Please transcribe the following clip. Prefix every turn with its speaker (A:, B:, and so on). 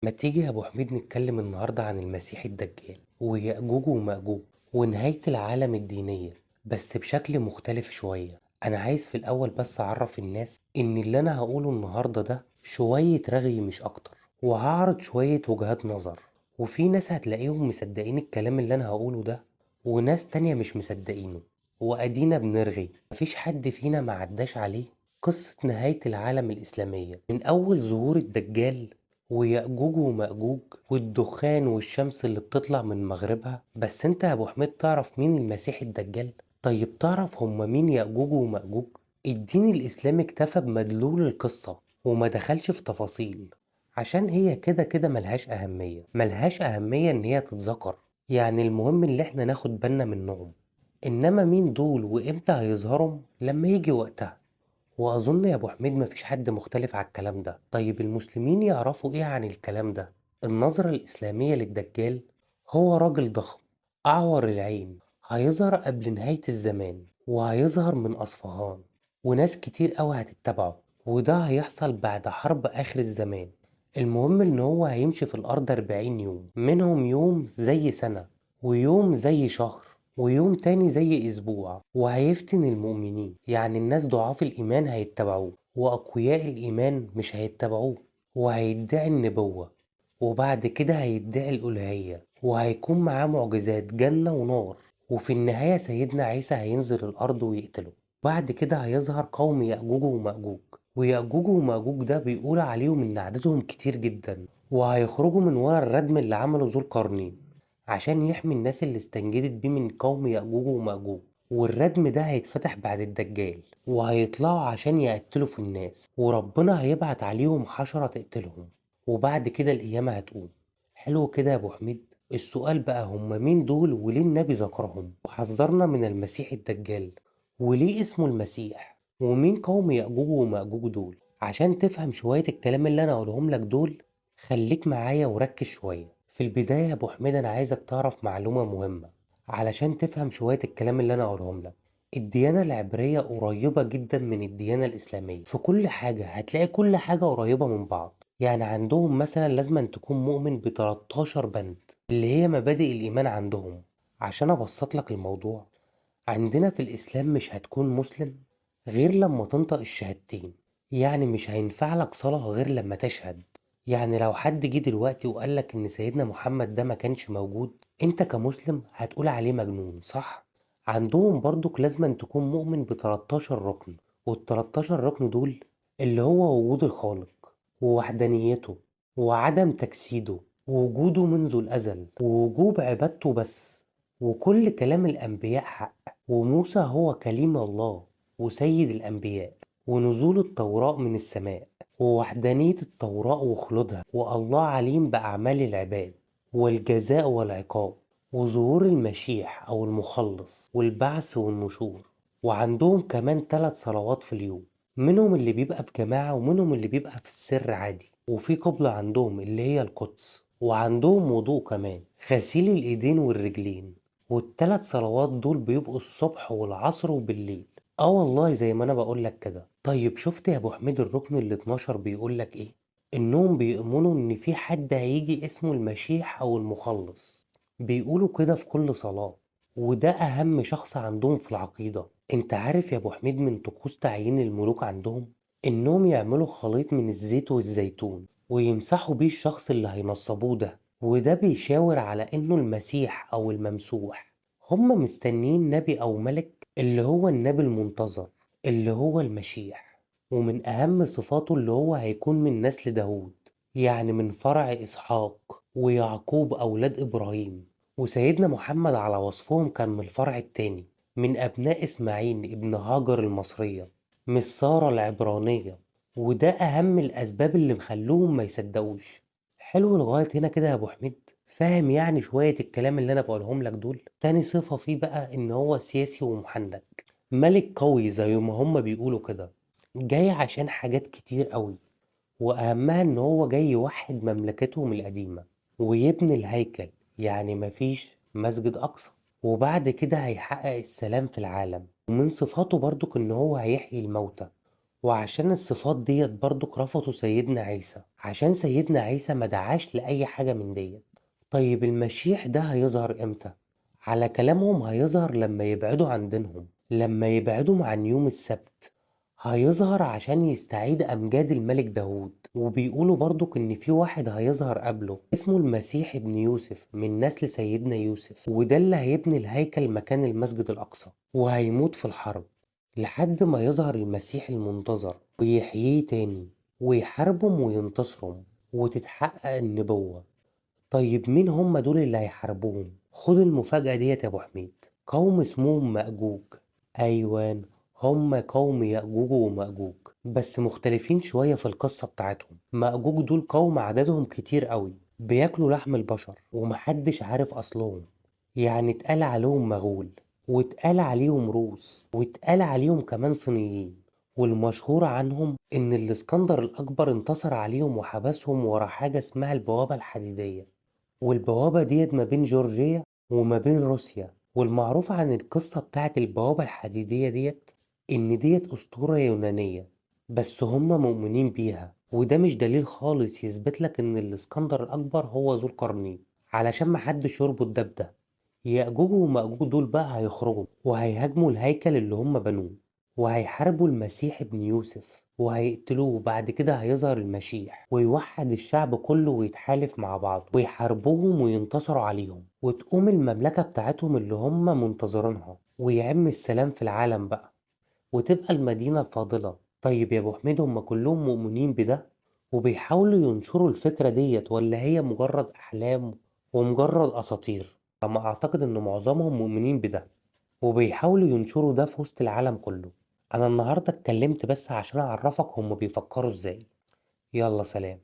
A: ما تيجي يا أبو حميد نتكلم النهاردة عن المسيح الدجال ويأجوج ومأجوج ونهاية العالم الدينية، بس بشكل مختلف شوية. أنا عايز في الأول بس أعرف الناس إن اللي أنا هقوله النهاردة ده شوية رغي مش أكتر، وهعرض شوية وجهات نظر. وفي ناس هتلاقيهم مصدقين الكلام اللي أنا هقوله ده، وناس تانية مش مصدقينه. وأدينا بنرغي، مفيش حد فينا ما عداش عليه قصة نهاية العالم الإسلامية من أول ظهور الدجال ويأجوج ومأجوج والدخان والشمس اللي بتطلع من مغربها. بس انت يا ابو حميد تعرف مين المسيح الدجال؟ طيب تعرف هما مين يأجوج ومأجوج؟ الدين الإسلامي اكتفى بمدلول القصة وما دخلش في تفاصيل، عشان هي كده كده ملهاش أهمية إن هي تتذكر. يعني المهم اللي احنا ناخد بالنا منهم، إنما مين دول وإمتى هيظهروا لما يجي وقتها. وأظن يا أبو حميد مفيش حد مختلف على الكلام ده. طيب المسلمين يعرفوا إيه عن الكلام ده؟ النظرة الإسلامية للدجال: هو راجل ضخم أعور العين، هيظهر قبل نهاية الزمان، وهيظهر من أصفهان، وناس كتير أوي هتتبعه، وده هيحصل بعد حرب آخر الزمان. المهم إن هو هيمشي في الأرض 40 يوم، منهم يوم زي سنة، ويوم زي شهر، ويوم تاني زي أسبوع، وهيفتن المؤمنين. يعني الناس ضعاف الإيمان هيتبعوه، وأقوياء الإيمان مش هيتبعوه. وهيدعي النبوة، وبعد كده هيدعي الألوهية، وهيكون معاه معجزات جنة ونار. وفي النهاية سيدنا عيسى هينزل الأرض ويقتله. بعد كده هيظهر قوم يأجوج ومأجوج. ويأجوج ومأجوج ده بيقول عليهم إن عددهم كتير جدا، وهيخرجوا من ورا الردم اللي عمله ذو القرنين عشان يحمي الناس اللي استنجدت بيه من قوم يأجوج ومأجوج. والردم ده هيتفتح بعد الدجال، وهيطلعوا عشان يقتلوا في الناس، وربنا هيبعت عليهم حشرة تقتلهم. وبعد كده القيامة هتقوم. حلو كده يا أبو حميد. السؤال بقى، هما مين دول وليه النبي ذكرهم وحذرنا من المسيح الدجال؟ وليه اسمه المسيح؟ ومين قوم يأجوج ومأجوج دول؟ عشان تفهم شوية الكلام اللي أنا أقولهم لك دول، خليك معايا وركز شوية. في البداية يا أبو حميد أنا عايزك تعرف معلومة مهمة علشان تفهم شوية الكلام اللي أنا أقولهم لك. الديانة العبرية قريبة جدا من الديانة الإسلامية في كل حاجة، هتلاقي كل حاجة قريبة من بعض. يعني عندهم مثلا لازم أن تكون مؤمن ب 13 بند اللي هي مبادئ الإيمان عندهم. عشان أبسط لك الموضوع، عندنا في الإسلام مش هتكون مسلم غير لما تنطق الشهادتين. يعني مش هينفع لك صلاة غير لما تشهد. يعني لو حد جه دلوقتي وقالك إن سيدنا محمد ده ما كانش موجود، أنت كمسلم هتقول عليه مجنون، صح؟ عندهم برضك لازم تكون مؤمن ب 13 ركن، وال 13 ركن دول اللي هو وجود الخالق، ووحدانيته، وعدم تجسيده، ووجوده منذ الأزل، ووجوب عبادته بس، وكل كلام الأنبياء حق، وموسى هو كليم الله وسيد الأنبياء، ونزول التوراة من السماء، ووحدانية التوراة وخلودها، والله عليم بأعمال العباد، والجزاء والعقاب، وظهور المسيح أو المخلص، والبعث والنشور. وعندهم كمان 3 صلوات في اليوم، منهم اللي بيبقى في جماعة ومنهم اللي بيبقى في السر عادي. وفي قبلة عندهم اللي هي القدس. وعندهم وضوء كمان، غسيل الإيدين والرجلين. وال3 صلوات دول بيبقوا الصبح والعصر وبالليل. اه والله زي ما انا بقولك كده. طيب شفت يا ابو حميد الركن ال 12 بيقولك ايه؟ انهم بيؤمنوا ان في حد هيجي اسمه المسيح او المخلص. بيقولوا كده في كل صلاة، وده اهم شخص عندهم في العقيدة. انت عارف يا ابو حميد من طقوس تعيين الملوك عندهم انهم يعملوا خليط من الزيت والزيتون ويمسحوا بيه الشخص اللي هينصبوه ده، وده بيشاور على انه المسيح او الممسوح. هما مستنيين نبي او ملك اللي هو النبي المنتظر اللي هو المسيح. ومن اهم صفاته اللي هو هيكون من نسل داوود، يعني من فرع اسحاق ويعقوب اولاد ابراهيم. وسيدنا محمد على وصفهم كان من الفرع التاني، من ابناء اسماعيل ابن هاجر المصرية، مش سارة العبرانية. وده أهم الأسباب اللي مخلوهم ما يصدقوش. حلو لغاية هنا كده يا أبو حميد؟ فاهم يعني شوية الكلام اللي أنا بقولهم لك دول؟ تاني صفة فيه بقى إن هو سياسي ومحنك، ملك قوي زي ما هما بيقولوا كده، جاي عشان حاجات كتير قوي، وأهمها إن هو جاي يوحد مملكتهم القديمة ويبني الهيكل، يعني مفيش مسجد أقصى. وبعد كده هيحقق السلام في العالم. ومن صفاته برضك إن هو هيحيي الموتى، وعشان الصفات ديت برضك رفضوا سيدنا عيسى، عشان سيدنا عيسى ما دعاش لأي حاجة من ديت. طيب المسيح ده هيظهر امتى؟ على كلامهم هيظهر لما يبعدوا عن دينهم، لما يبعدوا عن يوم السبت. هيظهر عشان يستعيد أمجاد الملك داود. وبيقولوا برضك إن في واحد هيظهر قبله اسمه المسيح ابن يوسف من نسل سيدنا يوسف، وده اللي هيبني الهيكل مكان المسجد الأقصى، وهيموت في الحرب لحد ما يظهر المسيح المنتظر ويحييه تاني ويحاربهم وينتصرهم وتتحقق النبوة. طيب مين هم دول اللي هيحاربوهم؟ خد المفاجأة ديت يا أبو حميد، قوم اسمهم مأجوج. أيوان، هم قوم يأجوج ومأجوج، بس مختلفين شوية في القصة بتاعتهم. مأجوج دول قوم عددهم كتير قوي، بياكلوا لحم البشر ومحدش عارف أصلهم. يعني اتقال عليهم مغول، واتقال عليهم روس، واتقال عليهم كمان صينيين. والمشهور عنهم إن الإسكندر الأكبر انتصر عليهم وحبسهم ورا حاجة اسمها البوابة الحديدية، والبوابة ديت ما بين جورجيا وما بين روسيا. والمعروف عن القصة بتاعت البوابة الحديدية ديت إن ديت أسطورة يونانية، بس هما مؤمنين بيها، وده مش دليل خالص يثبت لك إن الإسكندر الأكبر هو ذو القرنين، علشان محدش يربط ده بده. يأجوج ومأجوج دول بقى هيخرجوا وهيهاجموا الهيكل اللي هم بنوه، وهيحاربوا المسيح ابن يوسف وهيقتلوه. وبعد كده هيظهر المسيح ويوحد الشعب كله ويتحالف مع بعض ويحاربوهم وينتصروا عليهم، وتقوم المملكة بتاعتهم اللي هم منتظرينها، ويعم السلام في العالم بقى، وتبقى المدينة الفاضلة. طيب يا أبو حميد، هم كلهم مؤمنين بده وبيحاولوا ينشروا الفكرة ديت، ولا هي مجرد أحلام ومجرد أساطير؟ أما أعتقد إن معظمهم مؤمنين بده وبيحاولوا ينشروا ده في وسط العالم كله. أنا النهاردة اتكلمت بس عشان أعرفك هم بيفكروا إزاي. يلا سلام.